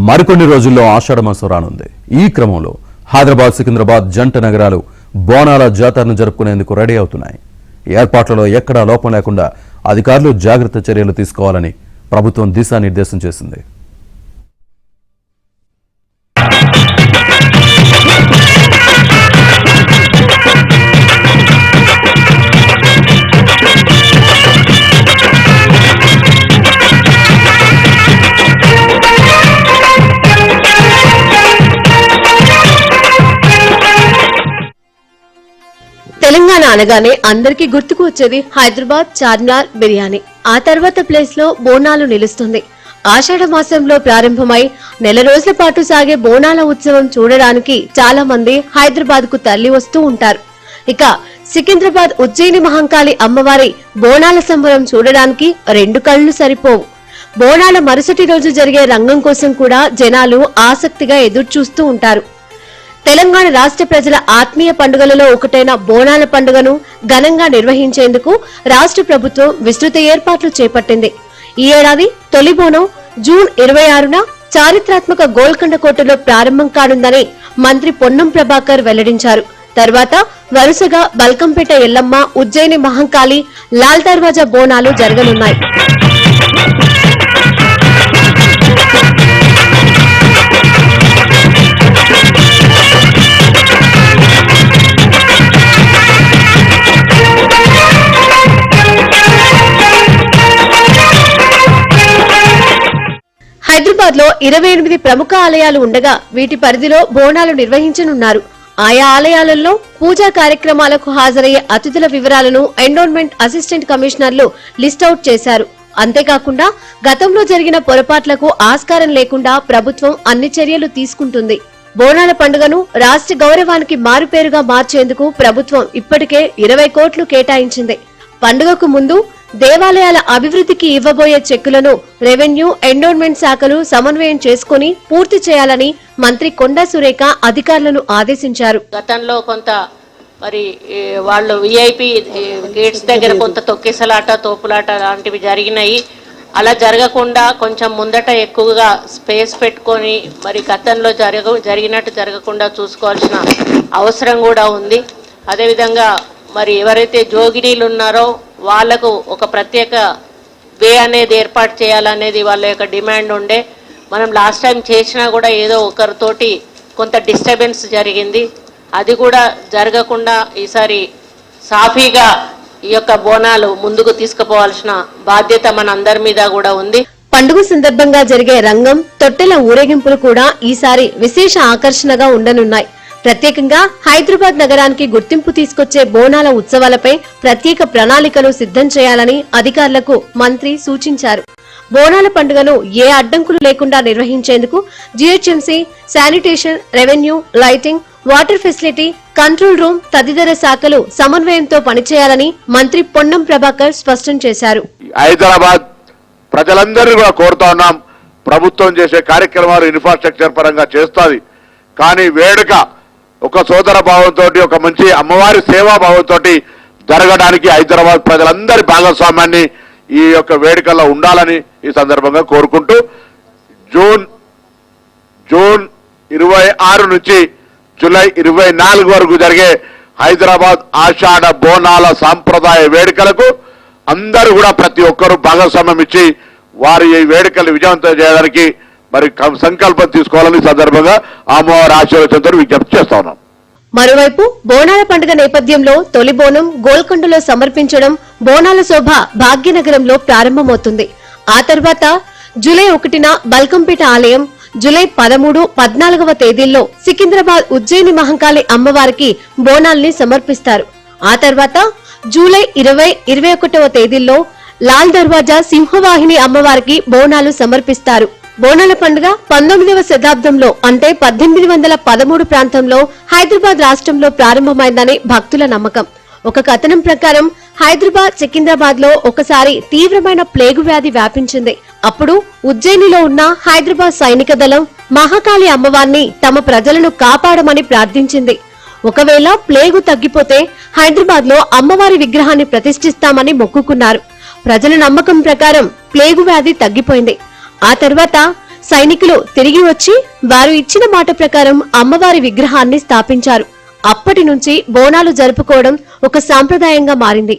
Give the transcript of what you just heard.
మరికొన్ని రోజుల్లో ఆషాఢ మాసం రానుంది. ఈ క్రమంలో హైదరాబాద్, సికింద్రాబాద్ జంట నగరాలు బోనాల జాతరను జరుపుకునేందుకు రెడీ అవుతున్నాయి. ఏర్పాట్లలో ఎక్కడా లోపం లేకుండా అధికారులు జాగ్రత్త చర్యలు తీసుకోవాలని ప్రభుత్వం దిశానిర్దేశం చేసింది. తెలంగాణ అనగానే అందరికీ గుర్తుకు వచ్చేది హైదరాబాద్ చార్మినార్ బిర్యానీ. ఆ తర్వాత ప్లేస్ లో బోనాలు నిలుస్తుంది. ఆషాఢ మాసంలో ప్రారంభమై నెల రోజుల పాటు సాగే బోనాల ఉత్సవం చూడడానికి చాలా మంది హైదరాబాద్ కు తరలి వస్తూ ఉంటారు. ఇక సికింద్రాబాద్ ఉజ్జయిని మహంకాళి అమ్మవారి బోనాల సంబరం చూడడానికి రెండు కళ్లు సరిపోవు. బోనాల మరుసటి రోజు జరిగే రంగం కోసం కూడా జనాలు ఆసక్తిగా ఎదురు చూస్తూ ఉంటారు. తెలంగాణ రాష్ట్ర ప్రజల ఆత్మీయ పండుగలలో ఒకటైన బోనాల పండుగను ఘనంగా నిర్వహించేందుకు రాష్ట్ర ప్రభుత్వం విస్తృత ఏర్పాట్లు చేపట్టింది. ఈ ఏడాది తొలి బోనం జూన్ 26న చారిత్రాత్మక గోల్కొండ కోటలో ప్రారంభం కానుందని మంత్రి పొన్నం ప్రభాకర్ వెల్లడించారు. తర్వాత వరుసగా బల్కంపేట ఎల్లమ్మ, ఉజ్జయిని మహంకాళి, లాల్ దర్వాజా బోనాలు జరగనున్నాయి. హైదరాబాద్ లో 28 ప్రముఖ ఆలయాలు ఉండగా వీటి పరిధిలో బోనాలు నిర్వహించనున్నారు. ఆయా ఆలయాలలో పూజా కార్యక్రమాలకు హాజరయ్యే అతిథుల వివరాలను ఎండోన్మెంట్ అసిస్టెంట్ కమిషనర్లు లిస్టౌట్ చేశారు. అంతేకాకుండా గతంలో జరిగిన పొరపాట్లకు ఆస్కారం లేకుండా ప్రభుత్వం అన్ని చర్యలు తీసుకుంటుంది. బోనాల పండుగను రాష్ట్ర గౌరవానికి మారుపేరుగా మార్చేందుకు ప్రభుత్వం ఇప్పటికే 20 కోట్లు కేటాయించింది. పండుగకు ముందు దేవాలయాల అభివృద్ధికి ఇవ్వబోయే చెక్కులను రెవెన్యూ, ఎండోన్మెంట్ శాఖలు సమన్వయం చేసుకుని పూర్తి చేయాలని మంత్రి కొండా సురేఖ అధికారులను ఆదేశించారు. గతంలో కొంత మరి వాళ్ళు విఐపి గేట్స్ దగ్గర కొంత తొక్కిసలాట, తోపులాట లాంటివి జరిగినాయి. అలా జరగకుండా కొంచెం ముందట ఎక్కువగా స్పేస్ పెట్టుకొని మరి గతంలో జరిగినట్టు జరగకుండా చూసుకోవాల్సిన అవసరం కూడా ఉంది. అదేవిధంగా మరి ఎవరైతే జోగినీలు ఉన్నారో వాళ్లకు ఒక ప్రత్యేక వే అనేది ఏర్పాటు చేయాలనేది వాళ్ళ యొక్క డిమాండ్ ఉండే. మనం లాస్ట్ టైం చేసినా కూడా ఏదో ఒకరితోటి కొంత డిస్టర్బెన్స్ జరిగింది. అది కూడా జరగకుండా ఈసారి సాఫీగా ఈ యొక్క బోనాలు ముందుకు తీసుకుపోవాల్సిన బాధ్యత మన అందరి మీద కూడా ఉంది. పండుగ సందర్భంగా జరిగే రంగం, తొట్టెల ఊరేగింపులు కూడా ఈసారి విశేష ఆకర్షణగా ఉండనున్నాయి. ప్రత్యేకంగా హైదరాబాద్ నగరానికి గుర్తింపు తీసుకొచ్చే బోనాల ఉత్సవాలపై ప్రత్యేక ప్రణాళికలు సిద్ధం చేయాలని అధికారులకు మంత్రి సూచించారు. బోనాల పండుగను ఏ అడ్డంకులు లేకుండా నిర్వహించేందుకు GHMC, sanitation, revenue, lighting, water facility, control room తదితర శాఖలు సమన్వయంతో పనిచేయాలని మంత్రి పొన్నం ప్రభాకర్ స్పష్టం చేశారు. హైదరాబాద్ ప్రజలందరూ కూడా కోరుతా ఉన్నాం, ప్రభుత్వం చేసే కార్యక్రమాలు ఇన్ఫ్రాస్ట్రక్చర్ పరంగా చేస్తుంది. కానీ వేడుక ఒక సోదర భావంతో, ఒక మంచి అమ్మవారి సేవా భావంతో జరగడానికి హైదరాబాద్ ప్రజలందరి భాగస్వామ్యాన్ని ఈ యొక్క వేడుకల్లో ఉండాలని ఈ సందర్భంగా కోరుకుంటూ జూన్ 26 నుంచి జూలై 24 వరకు జరిగే హైదరాబాద్ ఆషాఢ బోనాల సాంప్రదాయ వేడుకలకు అందరూ కూడా ప్రతి ఒక్కరూ భాగస్వామ్యం ఇచ్చి వారి ఈ వేడుకలు విజయవంతం చేయడానికి మరి సంకల్పం తీసుకోవాలని సందర్భంగా అమ్మవారి ఆశీర్వచనంతో విజ్ఞప్తి చేస్తా ఉన్నాం. మరోవైపు బోనాల పండుగ నేపథ్యంలో తొలి బోనం గోల్కొండలో సమర్పించడం, బోనాల శోభ భాగ్యనగరంలో ప్రారంభమవుతుంది. ఆ తర్వాత జూలై 1న బల్కంపేట ఆలయం, జూలై 13, 14వ తేదీల్లో సికింద్రాబాద్ ఉజ్జయిని మహంకాళి అమ్మవారికి బోనాల్ని సమర్పిస్తారు. ఆ తర్వాత జూలై 20, 21వ తేదీల్లో లాల్ దర్వాజా సింహవాహిని అమ్మవారికి బోనాలు సమర్పిస్తారు. బోనాల పండుగ 19వ శతాబ్దంలో అంటే 1813 ప్రాంతంలో హైదరాబాద్ రాష్ట్రంలో ప్రారంభమైందని భక్తుల నమ్మకం. ఒక కథనం ప్రకారం హైదరాబాద్, సికింద్రాబాద్ లో ఒకసారి తీవ్రమైన ప్లేగు వ్యాధి వ్యాపించింది. అప్పుడు ఉజ్జయినిలో ఉన్న హైదరాబాద్ సైనిక దళం మహాకాళి అమ్మవారిని తమ ప్రజలను కాపాడమని ప్రార్థించింది. ఒకవేళ ప్లేగు తగ్గిపోతే హైదరాబాద్ లో అమ్మవారి విగ్రహాన్ని ప్రతిష్ఠిస్తామని మొక్కుకున్నారు. ప్రజల నమ్మకం ప్రకారం ప్లేగు వ్యాధి తగ్గిపోయింది. ఆ తర్వాత సైనికులు తిరిగి వచ్చి వారు ఇచ్చిన మాట ప్రకారం అమ్మవారి విగ్రహాన్ని స్థాపించారు. అప్పటి నుంచి బోనాలు జరుపుకోవడం ఒక సాంప్రదాయంగా మారింది.